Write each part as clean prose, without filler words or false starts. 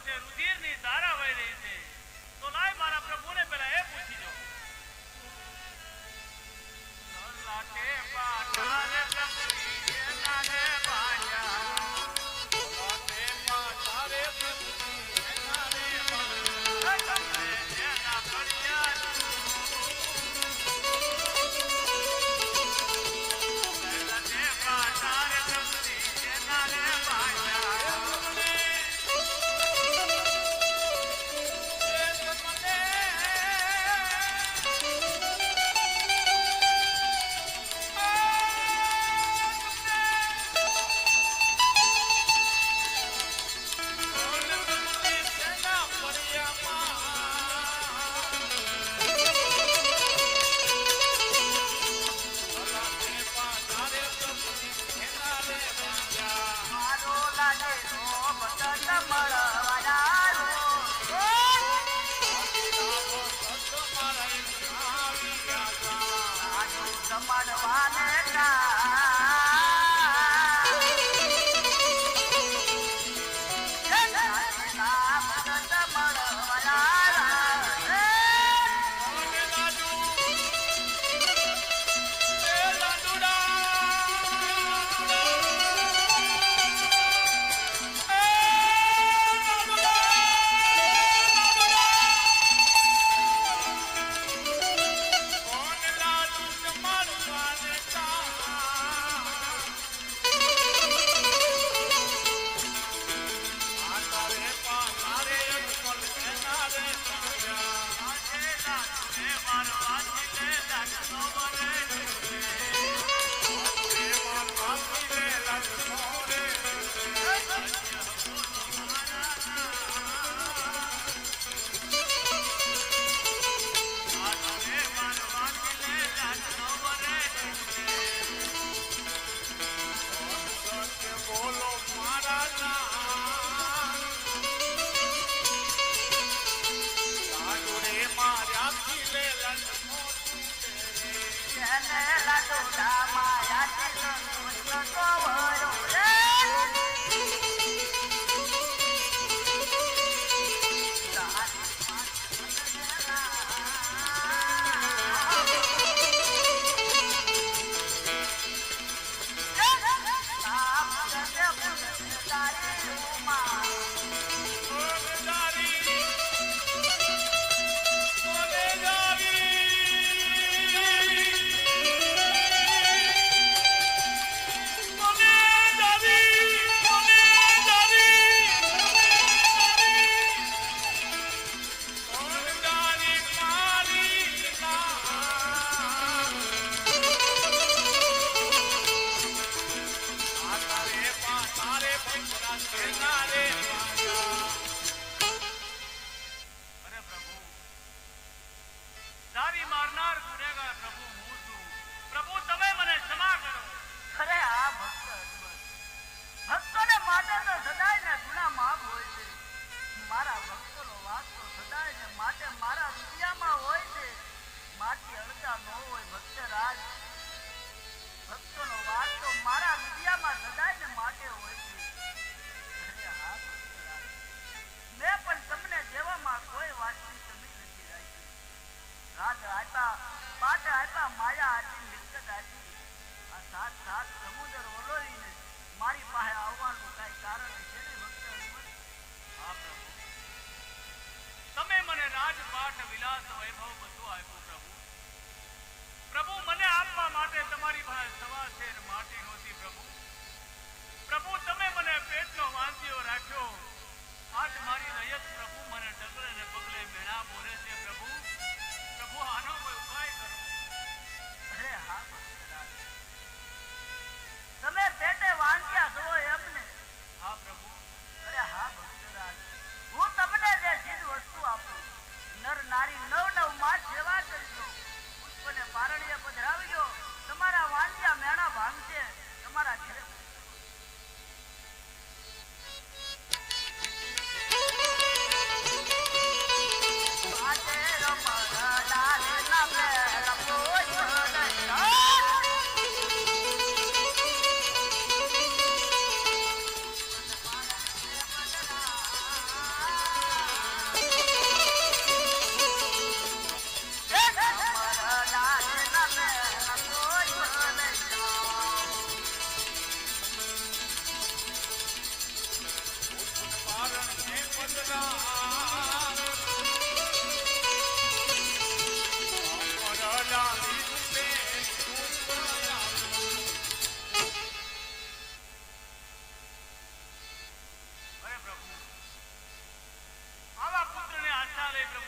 છે, રુધિરની ધારા વહી રહી છે. તો લાય મારા પ્રભુને પેલા એ પૂછી જો. લાટે પાટારે પ્રભુની નાને બાજા, લાટે પાટારે પ્રભુની નાને બાજા, એના કડિયા લાટે પાટારે પ્રભુની નાને બાજા.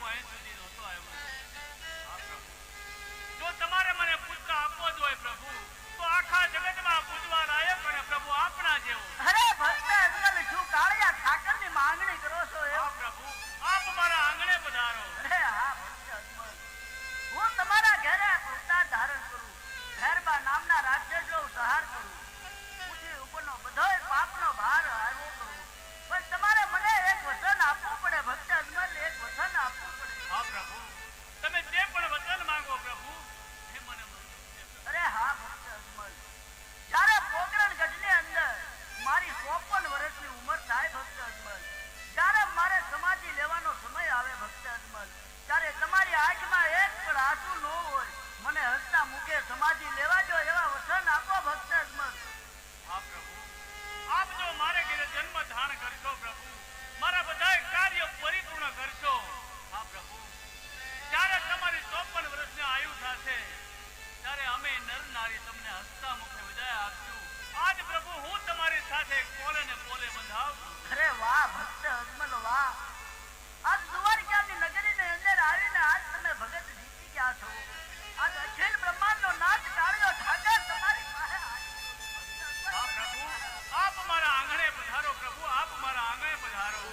હું અહીં સુધી નહોતો આવ્યો. હા પ્રભુ, જો તમારે મને પુત્ર આપવો જ હોય પ્રભુ, તો આખા જગતમાં પૂજવા લાયક અને પ્રભુ આપના જેવો. અરે ભક્ત અજમલ, શું કાળિયા ઠાકરની માંગણી કરો છો? હા પ્રભુ, આપ મારા આંગણે પધારો. અરે હા ભક્ત અજમલ, હું તમારા ઘરે અવતાર ધારણ કરું, ઘરબા નામના રાક્ષસનો સંહાર કરું, પૃથ્વી ઉપરનો બધોય પાપનો ભાર હળવો કરું, પણ તમારે મને એક વચન આપવું પડે ભક્ત અજમલ, એક વચન આપવું પડે. હા પ્રભુ, તમે જે પણ વચન માંગો પ્રભુ એ મને મંજૂર છે. અરે હા ભક્ત અજમલ, જ્યારે પોકરણ ગઢની અંદર મારી 54 વર્ષની ઉંમર થાય ભક્ત અજમલ, જ્યારે મારે સમાધિ લેવાનો સમય આવે ભક્ત અજમલ, ત્યારે તમારી આંખમાં એક પણ આંસુ ન હોય, મને હસતા મુખે સમાધિ લેવા દો એવા વચન આપો ભક્ત અજમલ. હા પ્રભુ, આપ જો મારે ઘરે જન્મ ધારણ કરશો પ્રભુ, મારા બધા કાર્ય પરિપૂર્ણ કરશો. હા પ્રભુ, જ્યારે તમારી 54 વર્ષની આયુ થશે, ત્યારે અમે નર નારી તમને હસતા મુખે વિદાય આપશું. આજ પ્રભુ હું તમારી સાથે કોલે ને બોલે બંધાવું. અરે વાહ ભક્ત અજમલ વાહ, આજ દ્વારકાની નગરીની અંદર આવીને આજ તમે ભગત જીતી ગયા છો. આજ અખિલ બ્રહ્માંડનો નાથ કાળિયો ઠાકર તમારી પાસે આવ્યો. હા પ્રભુ, આપ મારા આંગણે પધારો પ્રભુ, આપ મારા આંગણે પધારો.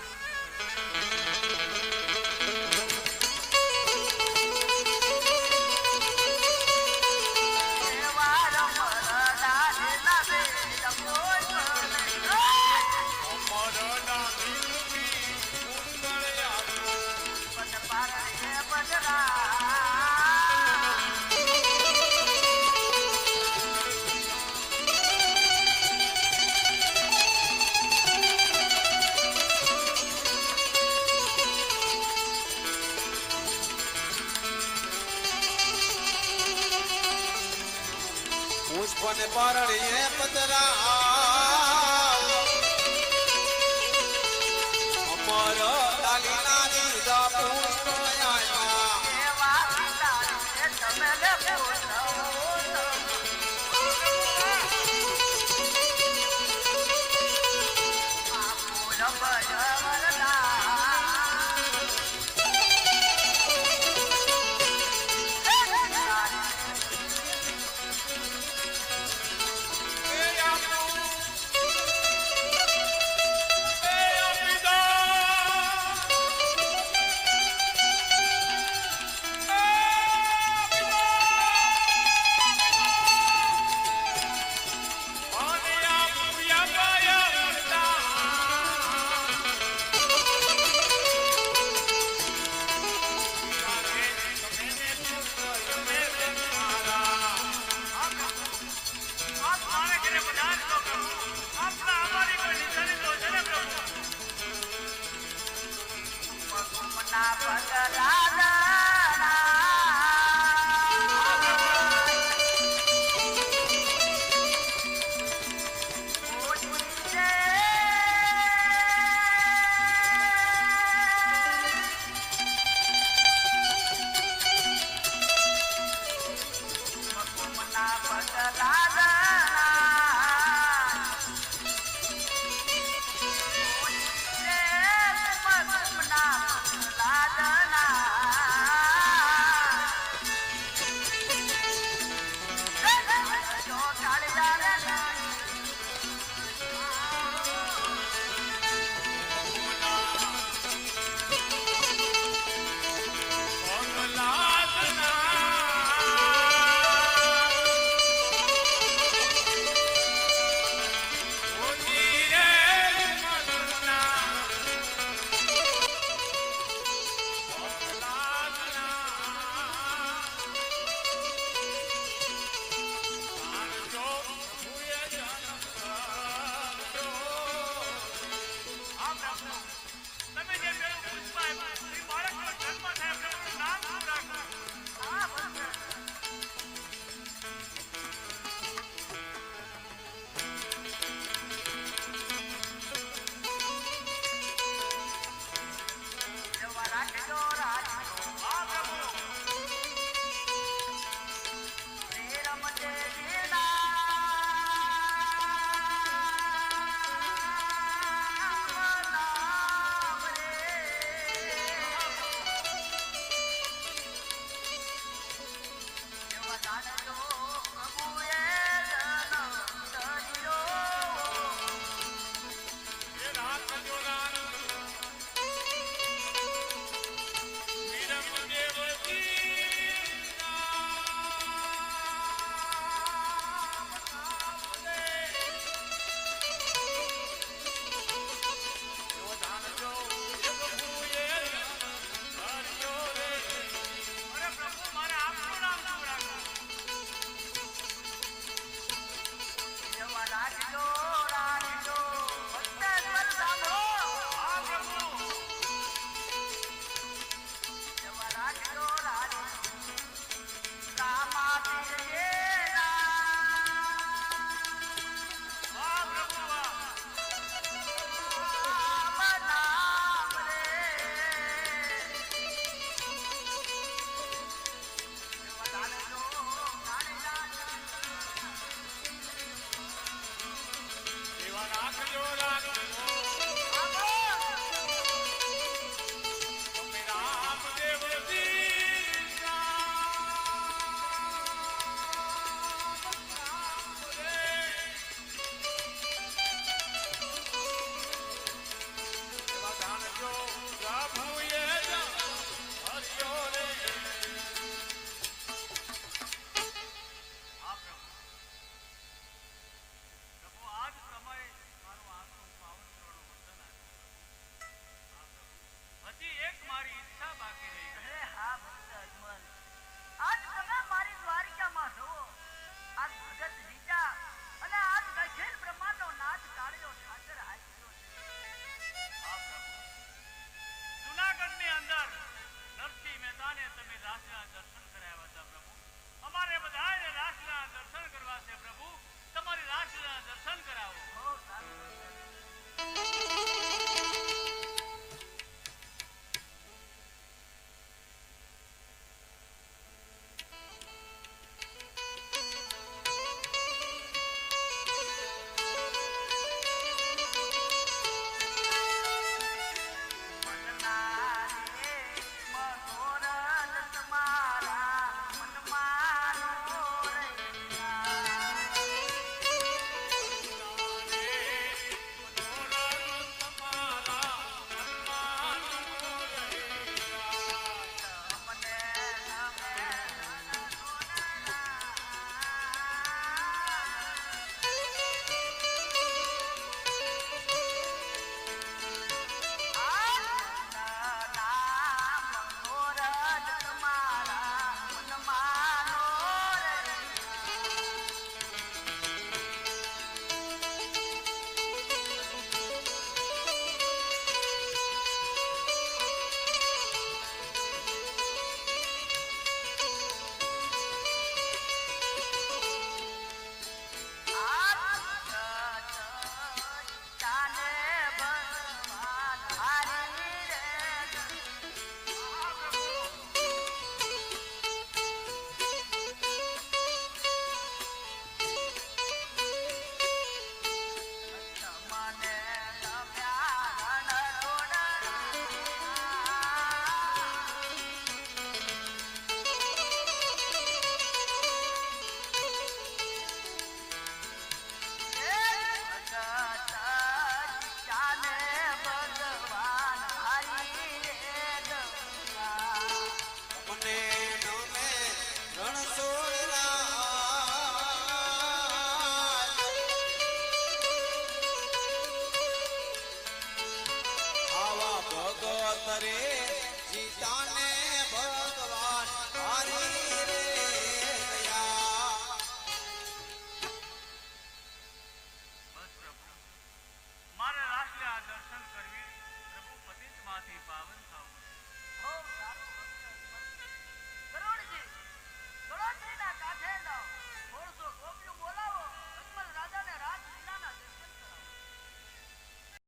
પુષ્પને પરણીએ પતરા